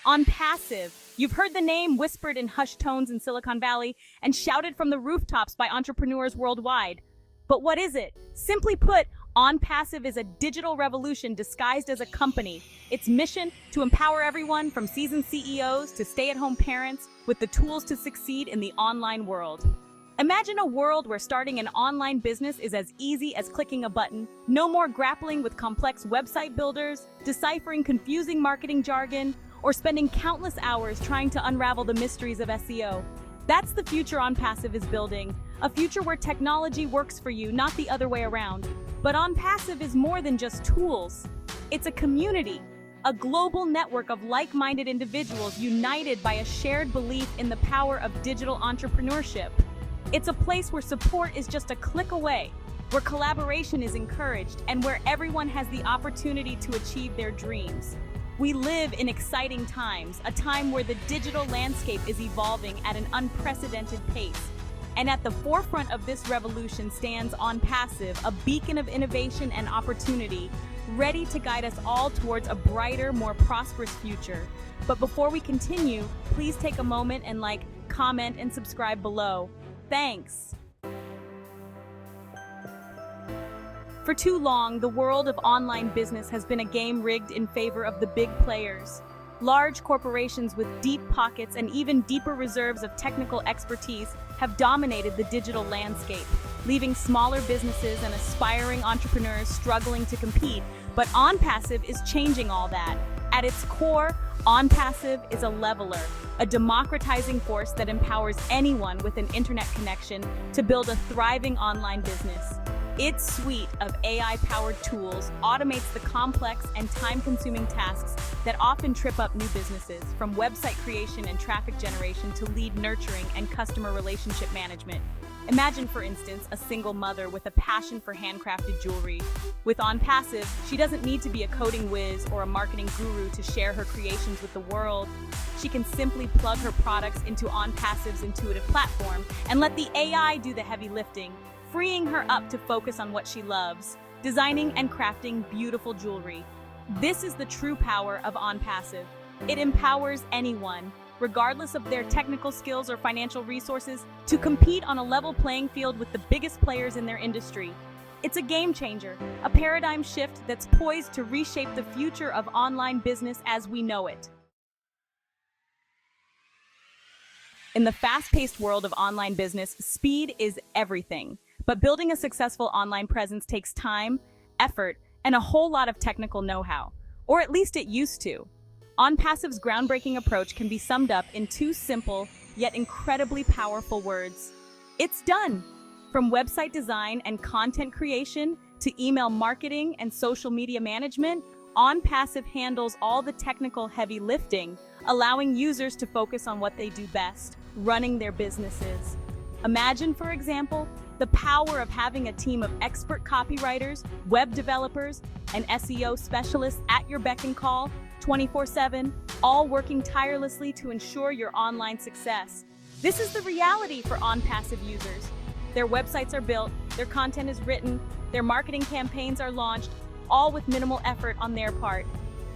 Onpassive. You've heard the name whispered in hushed tones in Silicon Valley and shouted from the rooftops by entrepreneurs worldwide. But what is it? Simply put, Onpassive is a digital revolution disguised as a company. Its mission to empower everyone from seasoned CEOs to stay-at-home parents with the tools to succeed in the online world. Imagine a world where starting an online business is as easy as clicking a button. No more grappling with complex website builders, deciphering confusing marketing jargon, or spending countless hours trying to unravel the mysteries of SEO. That's the future Onpassive is building, a future where technology works for you, not the other way around. But Onpassive is more than just tools. It's a community, a global network of like-minded individuals united by a shared belief in the power of digital entrepreneurship. It's a place where support is just a click away, where collaboration is encouraged, and where everyone has the opportunity to achieve their dreams. We live in exciting times, a time where the digital landscape is evolving at an unprecedented pace. And at the forefront of this revolution stands Onpassive, a beacon of innovation and opportunity, ready to guide us all towards a brighter, more prosperous future. But before we continue, please take a moment and like, comment, and subscribe below. Thanks. For too long, the world of online business has been a game rigged in favor of the big players. Large corporations with deep pockets and even deeper reserves of technical expertise have dominated the digital landscape, leaving smaller businesses and aspiring entrepreneurs struggling to compete. But Onpassive is changing all that. At its core, Onpassive is a leveler, a democratizing force that empowers anyone with an internet connection to build a thriving online business. Its suite of AI-powered tools automates the complex and time-consuming tasks that often trip up new businesses, from website creation and traffic generation to lead nurturing and customer relationship management. Imagine, for instance, a single mother with a passion for handcrafted jewelry. With Onpassive, she doesn't need to be a coding whiz or a marketing guru to share her creations with the world. She can simply plug her products into Onpassive's intuitive platform and let the AI do the heavy lifting, freeing her up to focus on what she loves, designing and crafting beautiful jewelry. This is the true power of Onpassive. It empowers anyone, regardless of their technical skills or financial resources, to compete on a level playing field with the biggest players in their industry. It's a game changer, a paradigm shift that's poised to reshape the future of online business as we know it. In the fast-paced world of online business, speed is everything. But building a successful online presence takes time, effort, and a whole lot of technical know-how. Or at least it used to. Onpassive's groundbreaking approach can be summed up in two simple, yet incredibly powerful words. It's done! From website design and content creation to email marketing and social media management, Onpassive handles all the technical heavy lifting, allowing users to focus on what they do best, running their businesses. Imagine, for example, the power of having a team of expert copywriters, web developers, and SEO specialists at your beck and call 24/7, all working tirelessly to ensure your online success. This is the reality for Onpassive users. Their websites are built, their content is written, their marketing campaigns are launched, all with minimal effort on their part.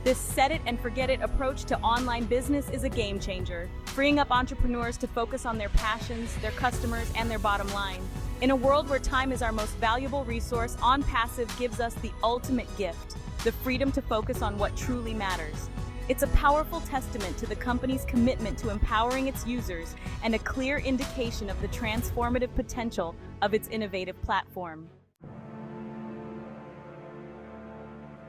This set-it-and-forget-it approach to online business is a game changer, freeing up entrepreneurs to focus on their passions, their customers, and their bottom line. In a world where time is our most valuable resource, Onpassive gives us the ultimate gift, the freedom to focus on what truly matters. It's a powerful testament to the company's commitment to empowering its users and a clear indication of the transformative potential of its innovative platform.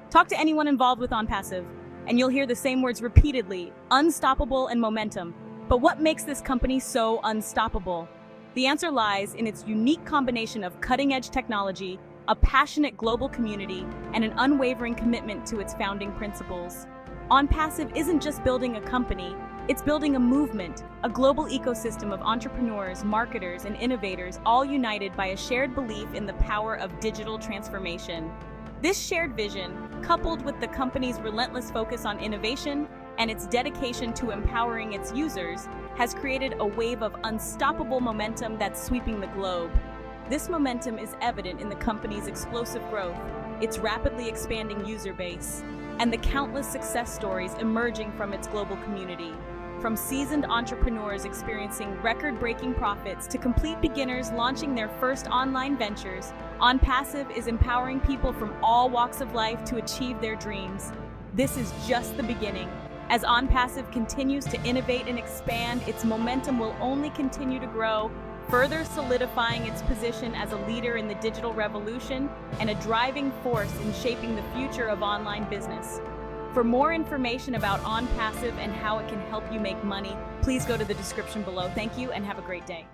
Talk to anyone involved with Onpassive, and you'll hear the same words repeatedly: unstoppable and momentum. But what makes this company so unstoppable? The answer lies in its unique combination of cutting-edge technology, a passionate global community, and an unwavering commitment to its founding principles. Onpassive isn't just building a company, it's building a movement, a global ecosystem of entrepreneurs, marketers, and innovators, all united by a shared belief in the power of digital transformation. This shared vision, coupled with the company's relentless focus on innovation and its dedication to empowering its users, has created a wave of unstoppable momentum that's sweeping the globe. This momentum is evident in the company's explosive growth. its rapidly expanding user base, and the countless success stories emerging from its global community. From seasoned entrepreneurs experiencing record-breaking profits to complete beginners launching their first online ventures, Onpassive is empowering people from all walks of life to achieve their dreams. This is just the beginning. As Onpassive continues to innovate and expand, its momentum will only continue to grow, further solidifying its position as a leader in the digital revolution and a driving force in shaping the future of online business. For more information about Onpassive and how it can help you make money, please go to the description below. Thank you and have a great day.